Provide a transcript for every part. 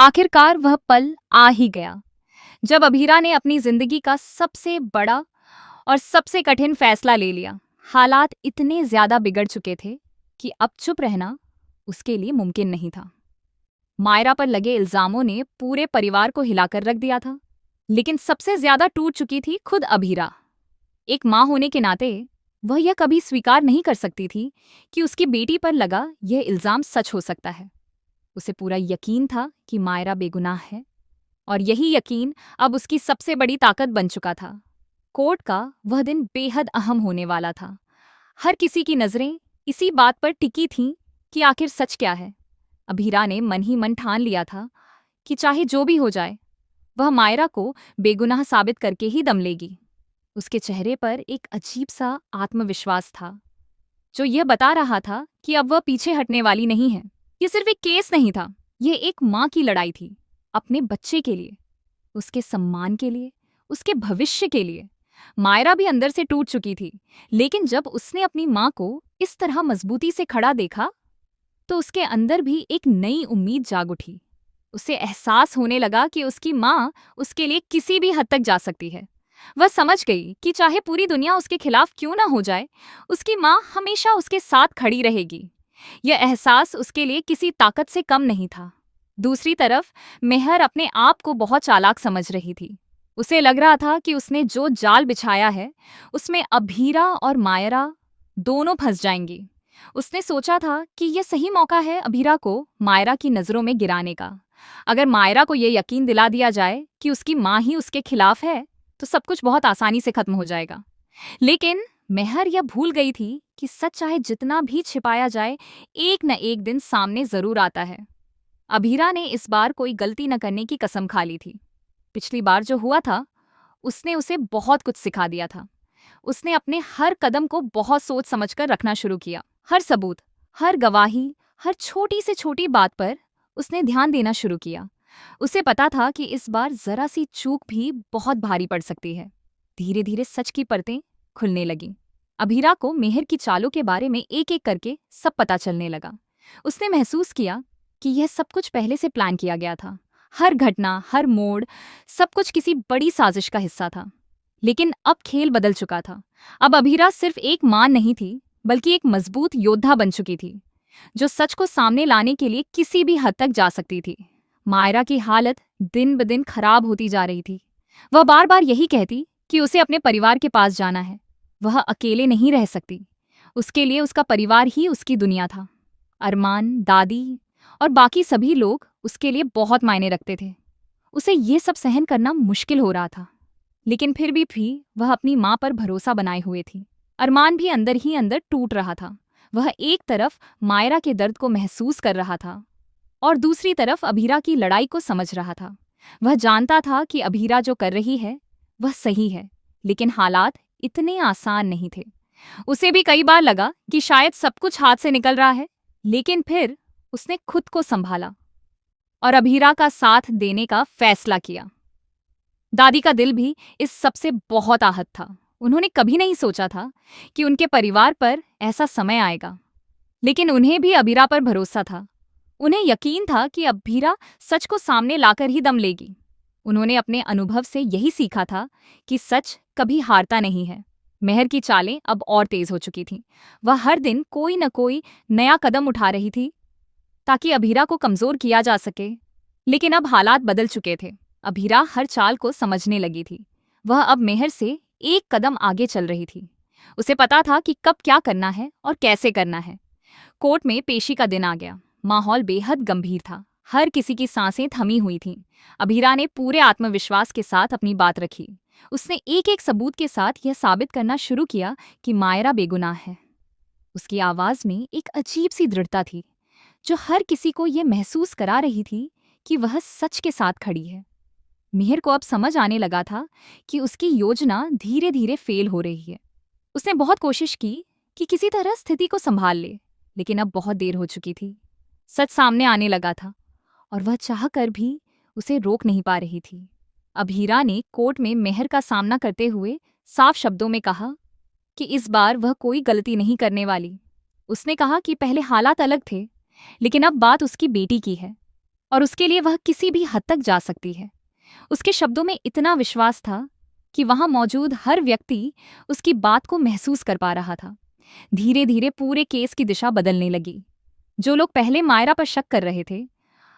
आखिरकार वह पल आ ही गया जब अभीरा ने अपनी जिंदगी का सबसे बड़ा और सबसे कठिन फैसला ले लिया। हालात इतने ज्यादा बिगड़ चुके थे कि अब चुप रहना उसके लिए मुमकिन नहीं था। मायरा पर लगे इल्जामों ने पूरे परिवार को हिलाकर रख दिया था, लेकिन सबसे ज्यादा टूट चुकी थी खुद अभीरा। एक माँ होने के नाते वह यह कभी स्वीकार नहीं कर सकती थी कि उसकी बेटी पर लगा यह इल्जाम सच हो सकता है। उसे पूरा यकीन था कि मायरा बेगुनाह है, और यही यकीन अब उसकी सबसे बड़ी ताकत बन चुका था। कोर्ट का वह दिन बेहद अहम होने वाला था। हर किसी की नजरें इसी बात पर टिकी थीं कि आखिर सच क्या है। अभीरा ने मन ही मन ठान लिया था कि चाहे जो भी हो जाए, वह मायरा को बेगुनाह साबित करके ही दम लेगी। उसके चेहरे पर एक अजीब सा आत्मविश्वास था, जो यह बता रहा था कि अब वह पीछे हटने वाली नहीं है। यह सिर्फ एक केस नहीं था, यह एक माँ की लड़ाई थी, अपने बच्चे के लिए, उसके सम्मान के लिए, उसके भविष्य के लिए। मायरा भी अंदर से टूट चुकी थी, लेकिन जब उसने अपनी माँ को इस तरह मजबूती से खड़ा देखा तो उसके अंदर भी एक नई उम्मीद जाग उठी। उसे एहसास होने लगा कि उसकी माँ उसके लिए किसी भी हद तक जा सकती है। वह समझ गई कि चाहे पूरी दुनिया उसके खिलाफ क्यों ना हो जाए, उसकी माँ हमेशा उसके साथ खड़ी रहेगी। यह एहसास उसके लिए किसी ताकत से कम नहीं था। दूसरी तरफ मेहर अपने आप को बहुत चालाक समझ रही थी। उसे लग रहा था कि उसने जो जाल बिछाया है उसमें अभीरा और मायरा दोनों फंस जाएंगी। उसने सोचा था कि यह सही मौका है अभीरा को मायरा की नजरों में गिराने का। अगर मायरा को यह यकीन दिला दिया जाए कि उसकी माँ ही उसके खिलाफ है तो सब कुछ बहुत आसानी से खत्म हो जाएगा। लेकिन मेहर यह भूल गई थी कि सच चाहे जितना भी छिपाया जाए, एक न एक दिन सामने जरूर आता है। अभीरा ने इस बार कोई गलती न करने की कसम खा ली थी। पिछली बार जो हुआ था उसने उसे बहुत कुछ सिखा दिया था। उसने अपने हर कदम को बहुत सोच समझकर रखना शुरू किया। हर सबूत, हर गवाही, हर छोटी से छोटी बात पर उसने ध्यान देना शुरू किया। उसे पता था कि इस बार जरा सी चूक भी बहुत भारी पड़ सकती है। धीरे धीरे सच की परतें खुलने लगीं। अभीरा को मेहर की चालों के बारे में एक एक करके सब पता चलने लगा। उसने महसूस किया कि यह सब कुछ पहले से प्लान किया गया था। हर घटना, हर मोड़, सब कुछ किसी बड़ी साजिश का हिस्सा था। लेकिन अब खेल बदल चुका था। अब अभीरा सिर्फ एक मां नहीं थी, बल्कि एक मजबूत योद्धा बन चुकी थी, जो सच को सामने लाने के लिए किसी भी हद तक जा सकती थी। मायरा की हालत दिन ब दिन खराब होती जा रही थी। वह बार बार यही कहती कि उसे अपने परिवार के पास जाना है। वह अकेले नहीं रह सकती। उसके लिए उसका परिवार ही उसकी दुनिया था। अरमान, दादी और बाकी सभी लोग उसके लिए बहुत मायने रखते थे। उसे ये सब सहन करना मुश्किल हो रहा था, लेकिन फिर भी वह अपनी माँ पर भरोसा बनाए हुए थी। अरमान भी अंदर ही अंदर टूट रहा था। वह एक तरफ मायरा के दर्द को महसूस कर रहा था और दूसरी तरफ अभीरा की लड़ाई को समझ रहा था। वह जानता था कि अभीरा जो कर रही है वह सही है, लेकिन हालात इतने आसान नहीं थे। उसे भी कई बार लगा कि शायद सब कुछ हाथ से निकल रहा है, लेकिन फिर उसने खुद को संभाला और अभीरा का साथ देने का फैसला किया। दादी का दिल भी इस सबसे बहुत आहत था। उन्होंने कभी नहीं सोचा था कि उनके परिवार पर ऐसा समय आएगा, लेकिन उन्हें भी अभीरा पर भरोसा था। उन्हें यकीन था कि अभीरा सच को सामने लाकर ही दम लेगी। उन्होंने अपने अनुभव से यही सीखा था कि सच कभी हारता नहीं है। मेहर की चालें अब और तेज हो चुकी थीं। वह हर दिन कोई न कोई नया कदम उठा रही थी ताकि अभीरा को कमजोर किया जा सके। लेकिन अब हालात बदल चुके थे। अभीरा हर चाल को समझने लगी थी। वह अब मेहर से एक कदम आगे चल रही थी। उसे पता था कि कब क्या करना है और कैसे करना है। कोर्ट में पेशी का दिन आ गया। माहौल बेहद गंभीर था। हर किसी की सांसें थमी हुई थीं। अभीरा ने पूरे आत्मविश्वास के साथ अपनी बात रखी। उसने एक एक सबूत के साथ यह साबित करना शुरू किया कि मायरा बेगुनाह है। उसकी आवाज में एक अजीब सी दृढ़ता थी, जो हर किसी को यह महसूस करा रही थी कि वह सच के साथ खड़ी है। मेहर को अब समझ आने लगा था कि उसकी योजना धीरे धीरे फेल हो रही है। उसने बहुत कोशिश की कि किसी तरह स्थिति को संभाल ले, लेकिन अब बहुत देर हो चुकी थी। सच सामने आने लगा था और वह चाह कर भी उसे रोक नहीं पा रही थी। अभीरा ने कोर्ट में मेहर का सामना करते हुए साफ शब्दों में कहा कि इस बार वह कोई गलती नहीं करने वाली। उसने कहा कि पहले हालात अलग थे, लेकिन अब बात उसकी बेटी की है। और उसके लिए वह किसी भी हद तक जा सकती है। उसके शब्दों में इतना विश्वास था कि वहां मौजूद हर व्यक्ति उसकी बात को महसूस कर पा रहा था। धीरे धीरे पूरे केस की दिशा बदलने लगी। जो लोग पहले मायरा पर शक कर रहे थे,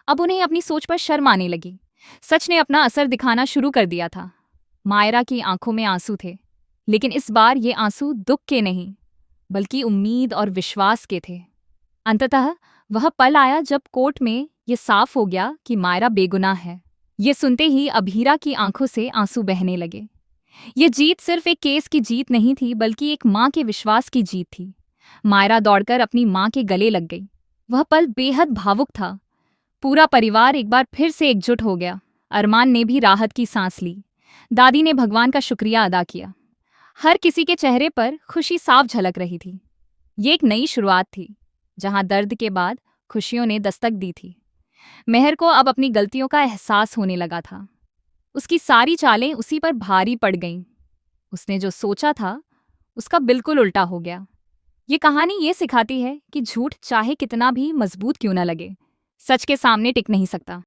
अब उन्हें अपनी सोच पर शर्म आने लगी। सच ने अपना असर दिखाना शुरू कर दिया था। मायरा की आंखों में आंसू थे, लेकिन इस बार ये आंसू दुख के नहीं, बल्कि उम्मीद और विश्वास के थे। अंततः वह पल आया जब कोर्ट में ये साफ हो गया कि मायरा बेगुनाह है। ये सुनते ही अभीरा की आंखों से आंसू बहने लगे। ये जीत सिर्फ एक केस की जीत नहीं थी, बल्कि एक माँ के विश्वास की जीत थी। मायरा दौड़कर अपनी माँ के गले लग गई। वह पल बेहद भावुक था। पूरा परिवार एक बार फिर से एकजुट हो गया। अरमान ने भी राहत की सांस ली। दादी ने भगवान का शुक्रिया अदा किया। हर किसी के चेहरे पर खुशी साफ झलक रही थी। ये एक नई शुरुआत थी, जहां दर्द के बाद खुशियों ने दस्तक दी थी। मेहर को अब अपनी गलतियों का एहसास होने लगा था। उसकी सारी चालें उसी पर भारी पड़ गईं। उसने जो सोचा था, उसका बिल्कुल उल्टा हो गया। ये कहानी ये सिखाती है कि झूठ चाहे कितना भी मजबूत क्यों न लगे, सच के सामने टिक नहीं सकता।